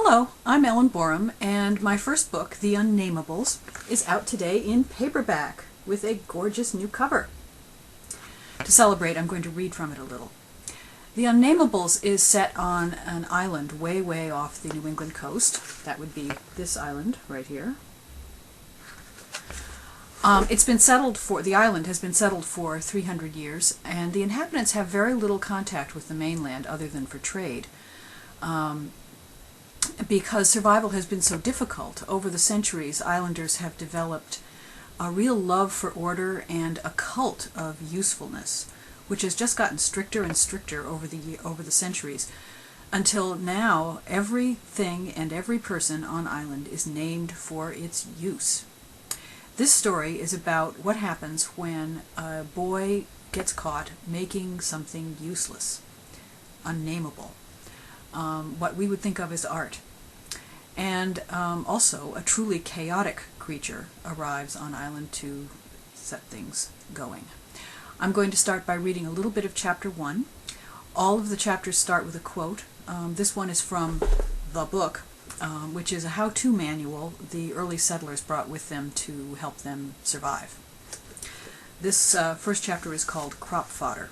Hello, I'm Ellen Booraem, and my first book, The Unnamables, is out today in paperback with a gorgeous new cover. To celebrate, I'm going to read from it a little. The Unnamables is set on an island way, way off the New England coast. That would be this island right here. The island has been settled for 300 years, and the inhabitants have very little contact with the mainland other than for trade. Because survival has been so difficult, over the centuries, islanders have developed a real love for order and a cult of usefulness, which has just gotten stricter and stricter over the centuries, until now everything and every person on island is named for its use. This story is about what happens when a boy gets caught making something useless, unnameable. What we would think of as art. And also a truly chaotic creature arrives on island to set things going. I'm going to start by reading a little bit of chapter 1. All of the chapters start with a quote. This one is from the book, which is a how-to manual the early settlers brought with them to help them survive. This first chapter is called Crop Fodder.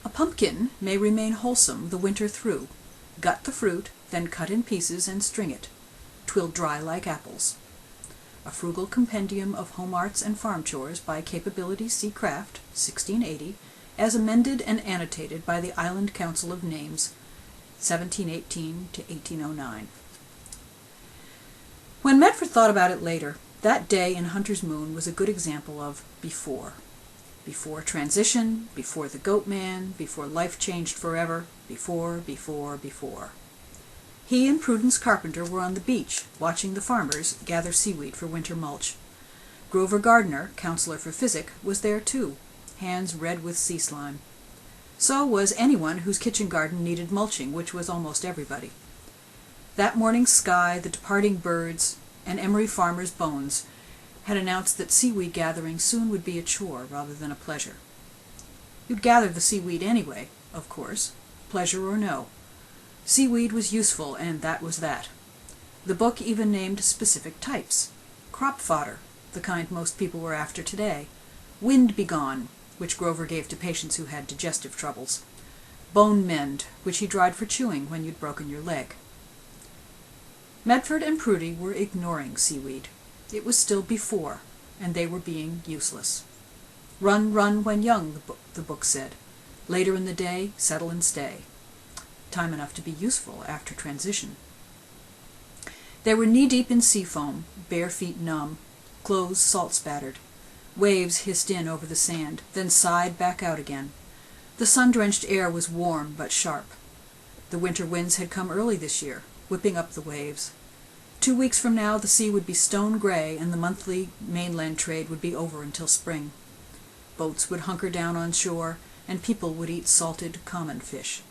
A pumpkin may remain wholesome the winter through. Gut the fruit, then cut in pieces and string it. 'Twill dry like apples. A frugal compendium of home arts and farm chores by Capability C. Craft, 1680, as amended and annotated by the Island Council of Names, 1718 to 1809. When Medford thought about it later, that day in Hunter's Moon was a good example of before. Before transition, before the goat man, before life changed forever, before. He and Prudence Carpenter were on the beach, watching the farmers gather seaweed for winter mulch. Grover Gardner, counselor for physic, was there too, hands red with sea slime. So was anyone whose kitchen garden needed mulching, which was almost everybody. That morning's sky, the departing birds, and Emery farmers' bones had announced that seaweed gathering soon would be a chore rather than a pleasure. You'd gather the seaweed anyway, of course, pleasure or no. Seaweed was useful, and that was that. The book even named specific types. Crop fodder, the kind most people were after today. Wind begone, which Grover gave to patients who had digestive troubles. Bone mend, which he dried for chewing when you'd broken your leg. Medford and Prudy were ignoring seaweed. It was still before, and they were being useless. Run, run when young, the book said. Later in the day, settle and stay. Time enough to be useful after transition. They were knee-deep in sea foam, bare feet numb, clothes salt-spattered. Waves hissed in over the sand, then sighed back out again. The sun-drenched air was warm but sharp. The winter winds had come early this year, whipping up the waves. 2 weeks from now the sea would be stone gray, and the monthly mainland trade would be over until spring. Boats would hunker down on shore, and people would eat salted common fish.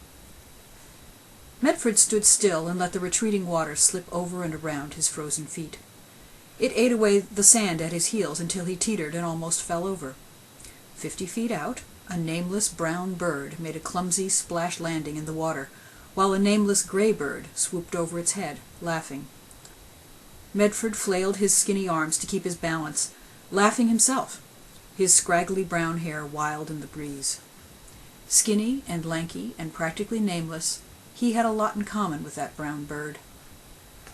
Medford stood still and let the retreating water slip over and around his frozen feet. It ate away the sand at his heels until he teetered and almost fell over. 50 feet out, a nameless brown bird made a clumsy splash landing in the water, while a nameless gray bird swooped over its head, laughing. Medford flailed his skinny arms to keep his balance, laughing himself, his scraggly brown hair wild in the breeze. Skinny and lanky and practically nameless, he had a lot in common with that brown bird.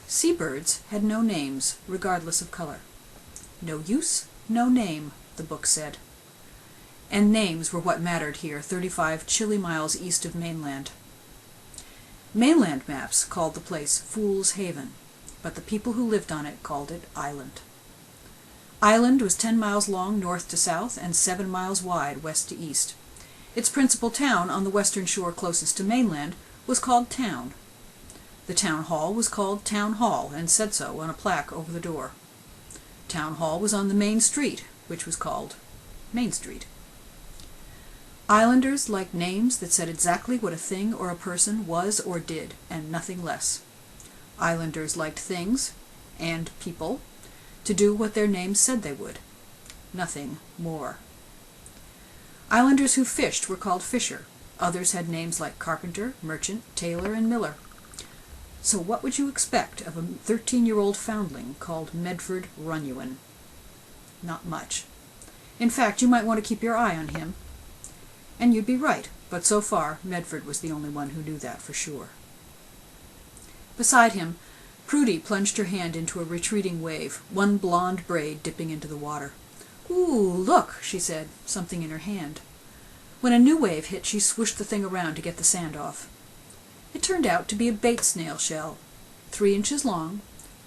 Seabirds had no names, regardless of color. No use, no name, the book said. And names were what mattered here, 35 chilly miles east of mainland. Mainland maps called the place Fool's Haven, but the people who lived on it called it Island. Island was 10 miles long north to south and 7 miles wide west to east. Its principal town on the western shore closest to mainland was called Town. The town hall was called Town Hall and said so on a plaque over the door. Town Hall was on the main street, which was called Main Street. Islanders liked names that said exactly what a thing or a person was or did, and nothing less. Islanders liked things, and people, to do what their names said they would. Nothing more. Islanders who fished were called fisher. Others had names like carpenter, merchant, tailor, and miller. So what would you expect of a 13-year-old foundling called Medford Runyuan? Not much. In fact, you might want to keep your eye on him. And you'd be right, but so far Medford was the only one who knew that for sure. Beside him, Prudy plunged her hand into a retreating wave, one blonde braid dipping into the water. "Ooh, look," she said, something in her hand. When a new wave hit, she swooshed the thing around to get the sand off. It turned out to be a bait snail shell, 3 inches long,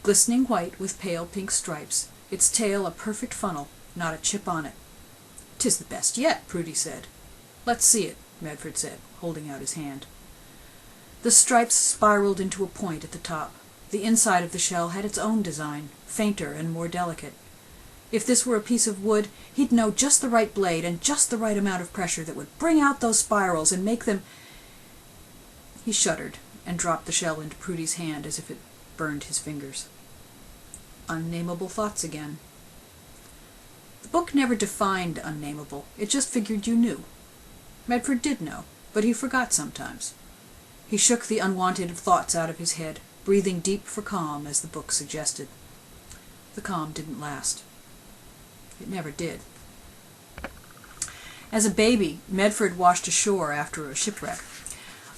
glistening white with pale pink stripes, its tail a perfect funnel, not a chip on it. "'Tis the best yet," Prudy said. "Let's see it," Medford said, holding out his hand. The stripes spiraled into a point at the top. The inside of the shell had its own design, fainter and more delicate. If this were a piece of wood, he'd know just the right blade and just the right amount of pressure that would bring out those spirals and make them... He shuddered and dropped the shell into Prudy's hand as if it burned his fingers. Unnameable thoughts again. The book never defined unnameable. It just figured you knew. Medford did know, but he forgot sometimes. He shook the unwanted thoughts out of his head, breathing deep for calm, as the book suggested. The calm didn't last. It never did. As a baby, Medford washed ashore after a shipwreck.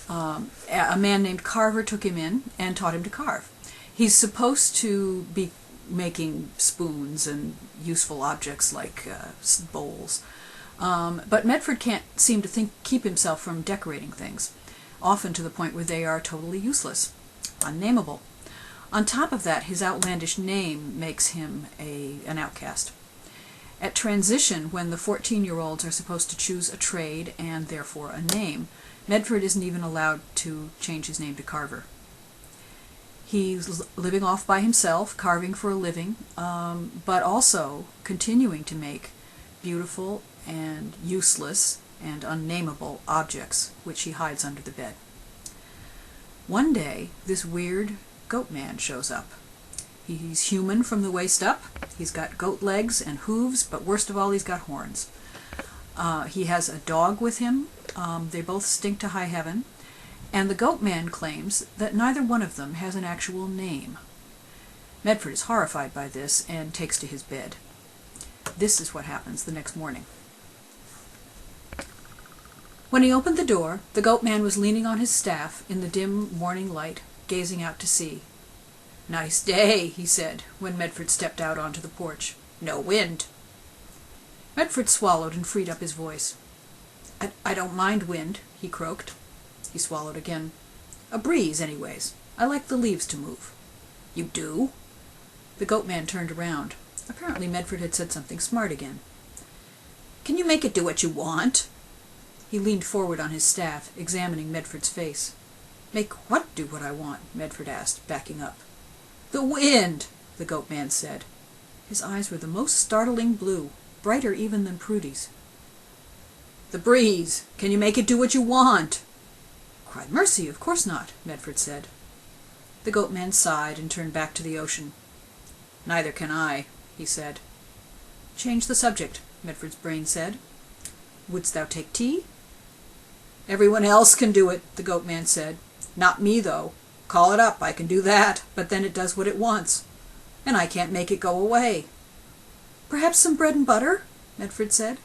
A man named Carver took him in and taught him to carve. He's supposed to be making spoons and useful objects like bowls. But Medford can't seem to keep himself from decorating things, often to the point where they are totally useless, unnameable. On top of that, his outlandish name makes him an outcast. At transition, when the 14-year-olds are supposed to choose a trade and therefore a name, Medford isn't even allowed to change his name to Carver. He's living off by himself, carving for a living, but also continuing to make beautiful and useless and unnameable objects, which he hides under the bed. One day, this weird goat man shows up. He's human from the waist up. He's got goat legs and hooves, but worst of all, he's got horns. He has a dog with him. They both stink to high heaven. And the goat man claims that neither one of them has an actual name. Medford is horrified by this and takes to his bed. This is what happens the next morning. When he opened the door, the goat man was leaning on his staff in the dim morning light, gazing out to sea. "Nice day," he said, when Medford stepped out onto the porch. "No wind." Medford swallowed and freed up his voice. I don't mind wind," he croaked. He swallowed again. "A breeze, anyways. I like the leaves to move." "You do?" The goat man turned around. Apparently Medford had said something smart again. "Can you make it do what you want?" He leaned forward on his staff, examining Medford's face. "Make what do what I want?" Medford asked, backing up. "The wind," the goat man said. His eyes were the most startling blue, brighter even than Prudy's. "The breeze. Can you make it do what you want?" "Cry mercy, of course not," Medford said. The goat man sighed and turned back to the ocean. "Neither can I," he said. "Change the subject," Medford's brain said. "Wouldst thou take tea?" "Everyone else can do it," the goat man said. "Not me, though. Call it up, I can do that, but then it does what it wants. And I can't make it go away." "Perhaps some bread and butter?" Medford said.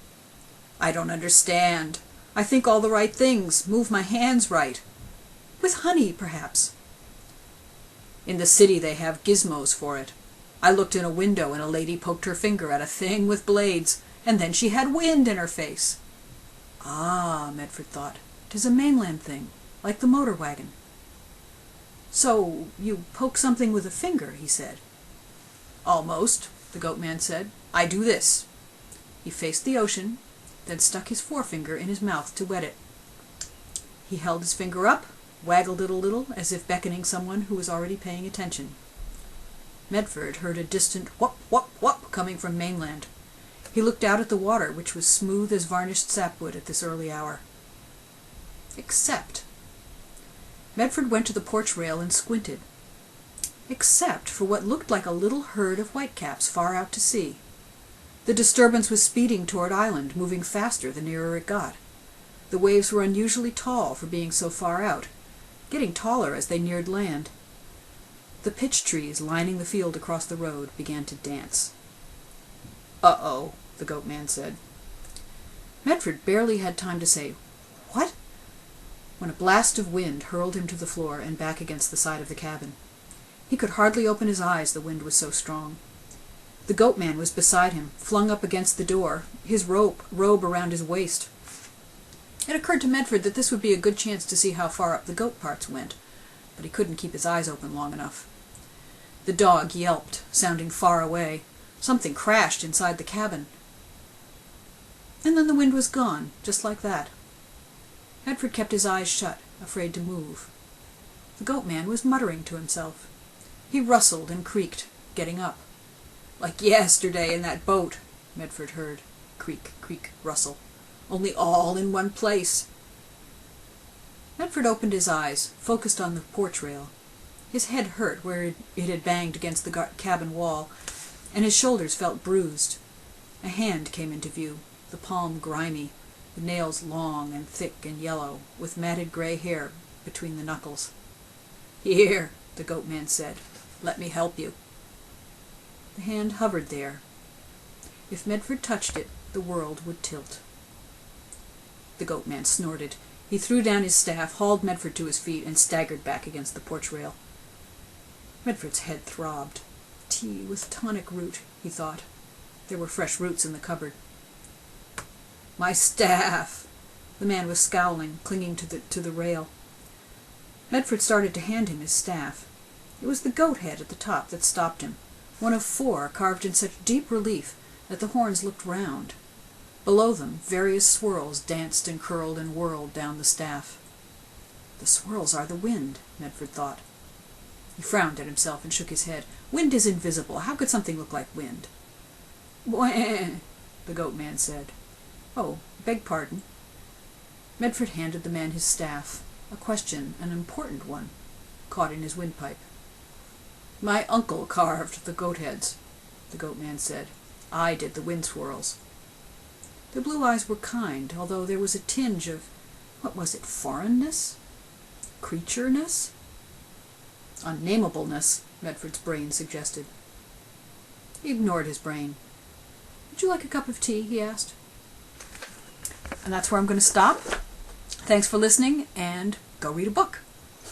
"I don't understand. I think all the right things, move my hands right." "With honey, perhaps?" "In the city they have gizmos for it. I looked in a window and a lady poked her finger at a thing with blades, and then she had wind in her face." "Ah," Medford thought, "'tis a mainland thing, like the motor wagon." "So you poke something with a finger," he said. "Almost," the goat man said. "I do this." He faced the ocean, then stuck his forefinger in his mouth to wet it. He held his finger up, waggled it a little, as if beckoning someone who was already paying attention. Medford heard a distant whoop, whoop, whoop coming from mainland. He looked out at the water, which was smooth as varnished sapwood at this early hour. Except... Medford went to the porch rail and squinted. Except for what looked like a little herd of whitecaps far out to sea. The disturbance was speeding toward island, moving faster the nearer it got. The waves were unusually tall for being so far out, getting taller as they neared land. The pitch trees lining the field across the road began to dance. "Uh-oh," the goat man said. Medford barely had time to say, "What?" when a blast of wind hurled him to the floor and back against the side of the cabin. He could hardly open his eyes, the wind was so strong. The goat man was beside him, flung up against the door, his robe around his waist. It occurred to Medford that this would be a good chance to see how far up the goat parts went, but he couldn't keep his eyes open long enough. The dog yelped, sounding far away. Something crashed inside the cabin. And then the wind was gone, just like that. Medford kept his eyes shut, afraid to move. The goat man was muttering to himself. He rustled and creaked, getting up. "Like yesterday in that boat," Medford heard. Creak, creak, rustle. "Only all in one place." Medford opened his eyes, focused on the porch rail. His head hurt where it had banged against the cabin wall, and his shoulders felt bruised. A hand came into view, the palm grimy, the nails long and thick and yellow, with matted gray hair between the knuckles. "Here," the goat man said. "Let me help you." The hand hovered there. If Medford touched it, the world would tilt. The goat man snorted. He threw down his staff, hauled Medford to his feet, and staggered back against the porch rail. Medford's head throbbed. Tea with tonic root, he thought. There were fresh roots in the cupboard. "My staff!" The man was scowling, clinging to the rail. Medford started to hand him his staff. It was the goat head at the top that stopped him, one of 4 carved in such deep relief that the horns looked round. Below them, various swirls danced and curled and whirled down the staff. "The swirls are the wind," Medford thought. He frowned at himself and shook his head. "Wind is invisible. How could something look like wind?" "Booraem," the goat man said. "Oh, beg pardon." Medford handed the man his staff, a question, an important one, caught in his windpipe. "My uncle carved the goat heads," the goat man said. "I did the wind swirls." The blue eyes were kind, although there was a tinge of, what was it, foreignness? Creatureness? Unnameableness, Medford's brain suggested. He ignored his brain. "Would you like a cup of tea?" he asked. And that's where I'm going to stop. Thanks for listening, and go read a book.